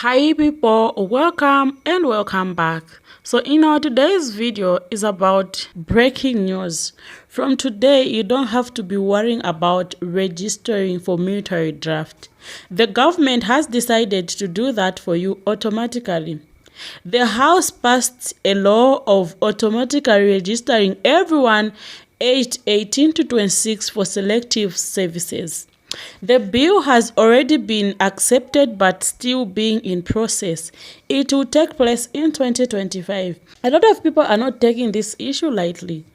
Hi people, welcome and welcome back. So in our today's video is about breaking news. From today, you don't have to be worrying about registering for military draft. The government has decided to do that for you automatically. The House passed a law of automatically registering everyone aged 18 to 26 for selective services. The bill has already been accepted but still being in process. It will take place in 2025. A lot of people are not taking this issue lightly.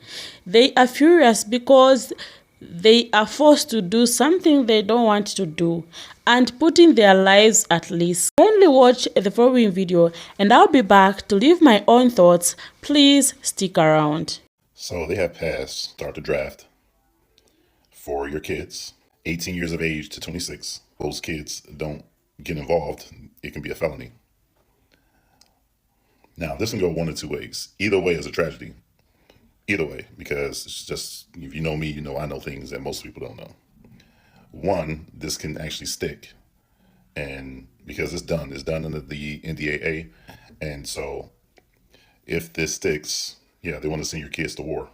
They are furious because they are forced to do something they don't want to do and putting their lives at risk. Kindly watch the following video and I'll be back to leave my own thoughts. Please stick around. So they have passed start the draft for your kids, 18 years of age to 26. Those kids don't get involved, it can be a felony. Now, this can go one of two ways. Either way is a tragedy. Either way, because it's just, if you know me, you know I know things that most people don't know. One, this can actually stick. And because it's done under the NDAA. And so if this sticks, yeah, they want to send your kids to war.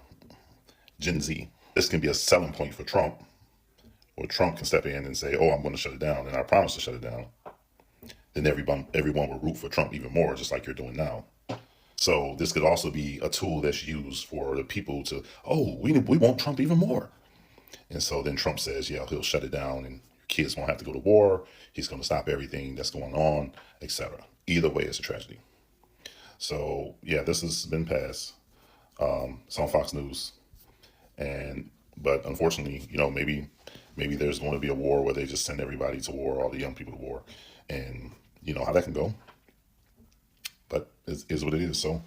Gen Z. This can be a selling point for Trump. Or Trump can step in and say, oh, I'm going to shut it down, and I promise to shut it down. Then everyone will root for Trump even more, just like you're doing now. So this could also be a tool that's used for the people to, oh, we want Trump even more. And so then Trump says, yeah, he'll shut it down and your kids won't have to go to war. He's going to stop everything that's going on, etc. Either way, it's a tragedy. So yeah, this has been passed. It's on Fox News. But unfortunately, maybe there's going to be a war where they just send everybody to war, all the young people to war. And you know how that can go. But it is what it is. So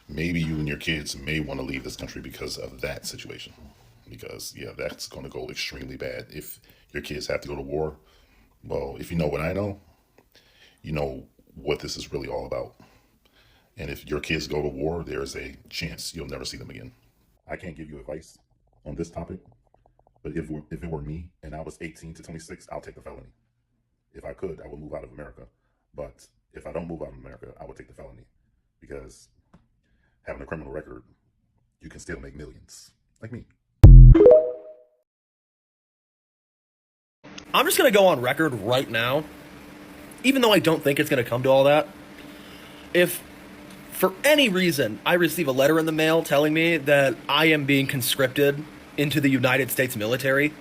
maybe you and your kids may want to leave this country because of that situation. Because, yeah, that's going to go extremely bad if your kids have to go to war. Well, if you know what I know, you know what this is really all about. And if your kids go to war, there's a chance you'll never see them again. I can't give you advice on this topic. But if it were me and I was 18 to 26, I'll take the felony. If I could, I would move out of America. But if I don't move out of America, I would take the felony. Because having a criminal record, you can still make millions. Like me. I'm just going to go on record right now, even though I don't think it's going to come to all that. If for any reason I receive a letter in the mail telling me that I am being conscripted into the United States military,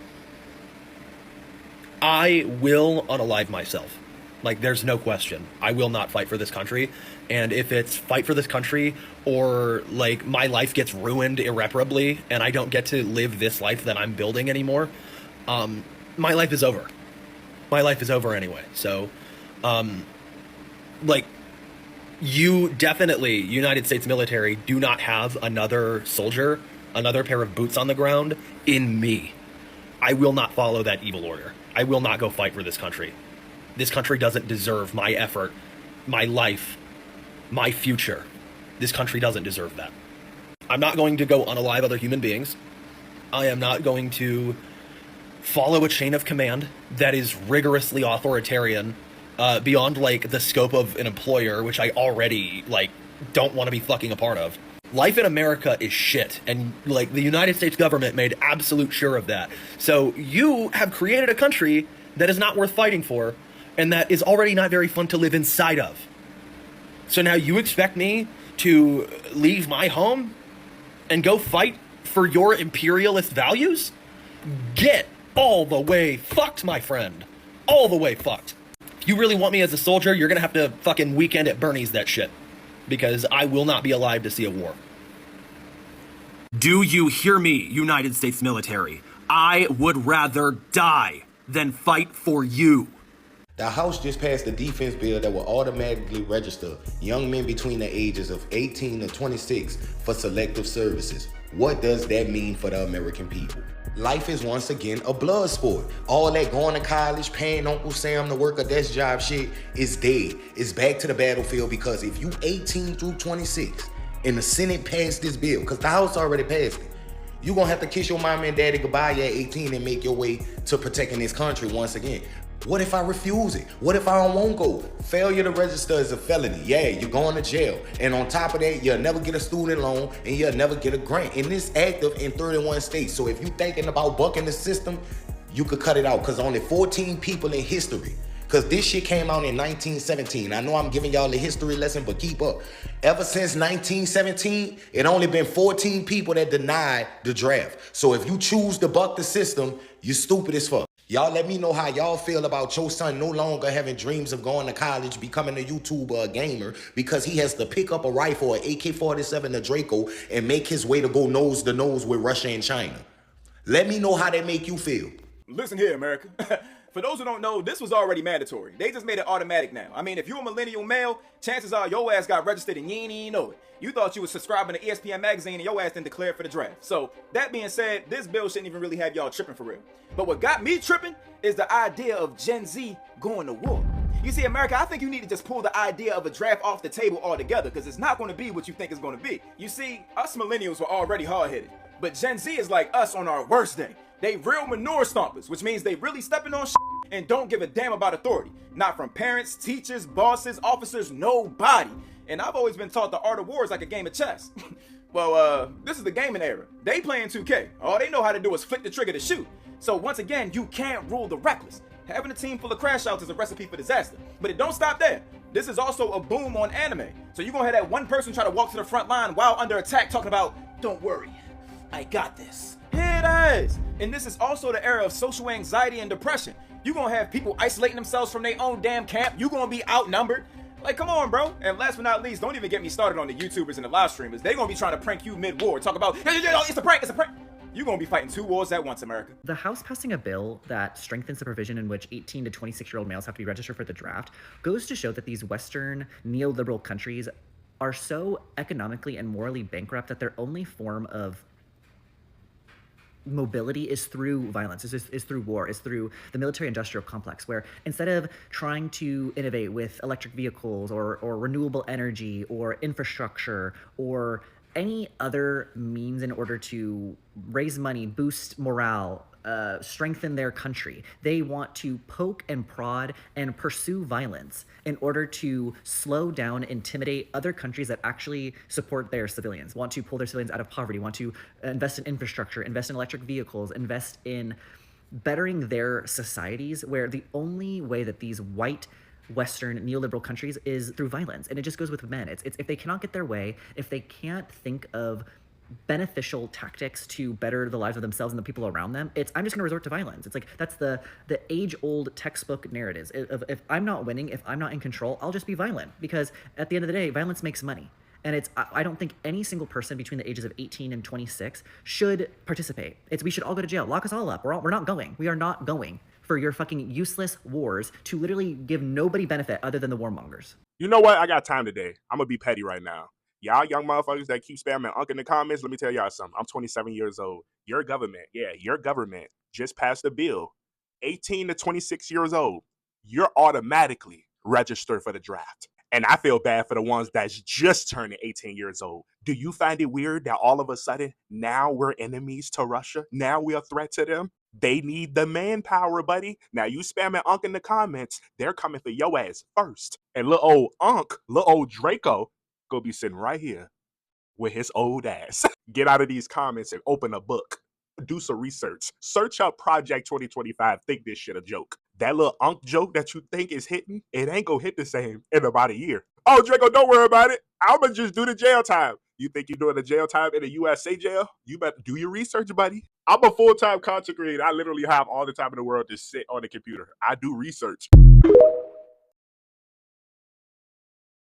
I will unalive myself. Like, there's no question. I will not fight for this country. And if it's fight for this country or, like, my life gets ruined irreparably and I don't get to live this life that I'm building anymore, my life is over. My life is over anyway. So, like, you definitely, United States military, do not have another soldier, another pair of boots on the ground in me. I will not follow that evil order. I will not go fight for this country. This country doesn't deserve my effort, my life, my future. This country doesn't deserve that. I'm not going to go unalive other human beings. I am not going to follow a chain of command that is rigorously authoritarian, beyond, like, the scope of an employer, which I already, like, don't want to be fucking a part of. Life in America is shit, and, like, the United States government made absolute sure of that. So you have created a country that is not worth fighting for, and that is already not very fun to live inside of. So now you expect me to leave my home and go fight for your imperialist values? Get all the way fucked, my friend. All the way fucked. If you really want me as a soldier, you're gonna have to fucking weekend at Bernie's that shit. Because I will not be alive to see a war. Do you hear me, United States military? I would rather die than fight for you. The House just passed a defense bill that will automatically register young men between the ages of 18 to 26 for selective services. What does that mean for the American people? Life is once again a blood sport. All that going to college, paying Uncle Sam to work a desk job shit is dead. It's back to the battlefield, because if you 18 through 26 and the Senate passed this bill, because the House already passed it, you're going to have to kiss your mama and daddy goodbye at 18 and make your way to protecting this country once again. What if I refuse it? What if I don't want to go? Failure to register is a felony. Yeah, you're going to jail. And on top of that, you'll never get a student loan and you'll never get a grant. And it's active in 31 states. So if you're thinking about bucking the system, you could cut it out because only 14 people in history. Because this shit came out in 1917. I know I'm giving y'all a history lesson, but keep up. Ever since 1917, it only been 14 people that denied the draft. So if you choose to buck the system, you're stupid as fuck. Y'all let me know how y'all feel about your son no longer having dreams of going to college, becoming a YouTuber, a gamer, because he has to pick up a rifle, an AK-47, a Draco, and make his way to go nose to nose with Russia and China. Let me know how that make you feel. Listen here, America. For those who don't know, this was already mandatory. They just made it automatic now. I mean, if you're a millennial male, chances are your ass got registered and you ain't even know it. You thought you was subscribing to ESPN magazine and your ass didn't declare for the draft. So that being said, this bill shouldn't even really have y'all tripping for real. But what got me tripping is the idea of Gen Z going to war. You see, America, I think you need to just pull the idea of a draft off the table altogether because it's not going to be what you think it's going to be. You see, us millennials were already hard-headed, but Gen Z is like us on our worst day. They real manure stompers, which means they really stepping on shit and don't give a damn about authority. Not from parents, teachers, bosses, officers, nobody. And I've always been taught the art of war is like a game of chess. Well, this is the gaming era. They playing 2K. All they know how to do is flick the trigger to shoot. So once again, you can't rule the reckless. Having a team full of crash outs is a recipe for disaster. But it don't stop there. This is also a boom on anime. So you're gonna have that one person try to walk to the front line while under attack talking about, don't worry, I got this. Here it is. And this is also the era of social anxiety and depression. You're gonna have people isolating themselves from their own damn camp. You're gonna be outnumbered. Like, come on, bro. And last but not least, don't even get me started on the YouTubers and the live streamers. They're gonna be trying to prank you mid-war. Talk about, it's a prank, it's a prank. You're gonna be fighting two wars at once, America. The House passing a bill that strengthens the provision in which 18 to 26-year-old males have to be registered for the draft goes to show that these Western neoliberal countries are so economically and morally bankrupt that their only form of mobility is through violence, is through war, is through the military-industrial complex, where instead of trying to innovate with electric vehicles or renewable energy or infrastructure or any other means in order to raise money, boost morale, strengthen their country, they want to poke and prod and pursue violence in order to slow down, intimidate other countries that actually support their civilians, want to pull their civilians out of poverty, want to invest in infrastructure, invest in electric vehicles, invest in bettering their societies, where the only way that these white Western neoliberal countries is through violence. And it just goes with men. It's if they cannot get their way, if they can't think of beneficial tactics to better the lives of themselves and the people around them, I'm just going to resort to violence. It's like that's the age-old textbook narratives. If I'm not winning, if I'm not in control, I'll just be violent, because at the end of the day, violence makes money. And I don't think any single person between the ages of 18 and 26 should participate. We should all go to jail. Lock us all up. We're not going. We are not going for your fucking useless wars to literally give nobody benefit other than the warmongers. You know what? I got time today. I'm going to be petty right now. Y'all young motherfuckers that keep spamming Unc in the comments, let me tell y'all something. I'm 27 years old. Your government just passed a bill. 18 to 26 years old, you're automatically registered for the draft. And I feel bad for the ones that's just turning 18 years old. Do you find it weird that all of a sudden now we're enemies to Russia? Now we're a threat to them? They need the manpower, buddy. Now you spamming Unc in the comments, they're coming for your ass first. And little old Unc, little old Draco, go be sitting right here with his old ass. Get out of these comments and open a book. Do some research. Search up Project 2025. Think this shit a joke. That little Unc joke that you think is hitting, it ain't gonna hit the same in about a year. Oh, Draco, don't worry about it. I'ma just do the jail time. You think you're doing the jail time in a USA jail? You better do your research, buddy. I'm a full-time content creator. I literally have all the time in the world to sit on the computer. I do research.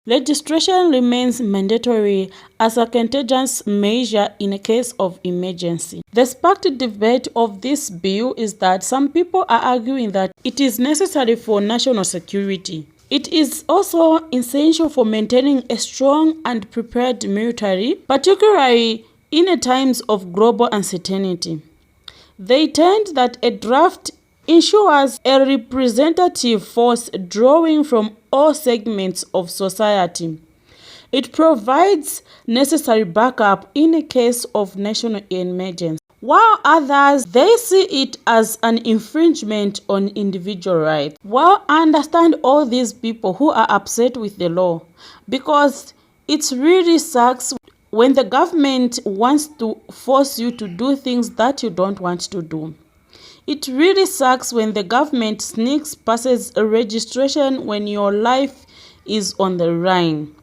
Registration remains mandatory as a contingency measure in a case of emergency. The sparked debate of this bill is that some people are arguing that it is necessary for national security. It is also essential for maintaining a strong and prepared military, particularly in times of global uncertainty. They tend that a draft ensures a representative force drawing from all segments of society. It provides necessary backup in a case of national emergency. while others, they see it as an infringement on individual rights. Well, I understand all these people who are upset with the law, because it really sucks when the government wants to force you to do things that you don't want to do. It really sucks when the government sneaks passes a registration when your life is on the line.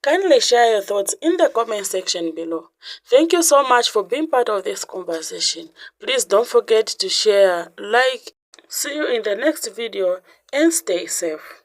Kindly share your thoughts in the comment section below. Thank you so much for being part of this conversation. Please don't forget to share, like. See you in the next video and stay safe.